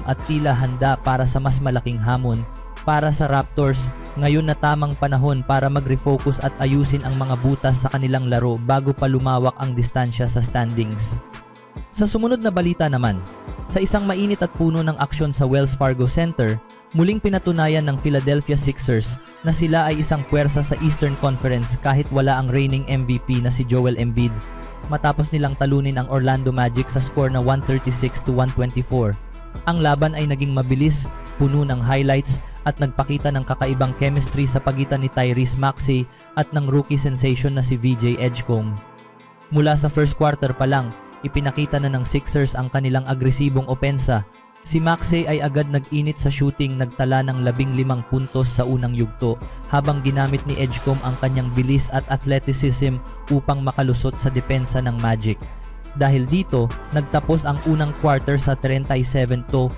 at tila handa para sa mas malaking hamon. Para sa Raptors, ngayon na tamang panahon para mag-refocus at ayusin ang mga butas sa kanilang laro bago pa lumawak ang distansya sa standings. Sa sumunod na balita naman, sa isang mainit at puno ng aksyon sa Wells Fargo Center, muling pinatunayan ng Philadelphia Sixers na sila ay isang puwersa sa Eastern Conference kahit wala ang reigning MVP na si Joel Embiid, matapos nilang talunin ang Orlando Magic sa score na 136-124. Ang laban ay naging mabilis, puno ng highlights at nagpakita ng kakaibang chemistry sa pagitan ni Tyrese Maxey at ng rookie sensation na si VJ Edgecombe. Mula sa first quarter pa lang, ipinakita na ng Sixers ang kanilang agresibong opensa. Si Maxey ay agad nag-init sa shooting, nagtala ng 15 puntos sa unang yugto habang ginamit ni Edgecombe ang kanyang bilis at athleticism upang makalusot sa depensa ng Magic. Dahil dito, nagtapos ang unang quarter sa 37-24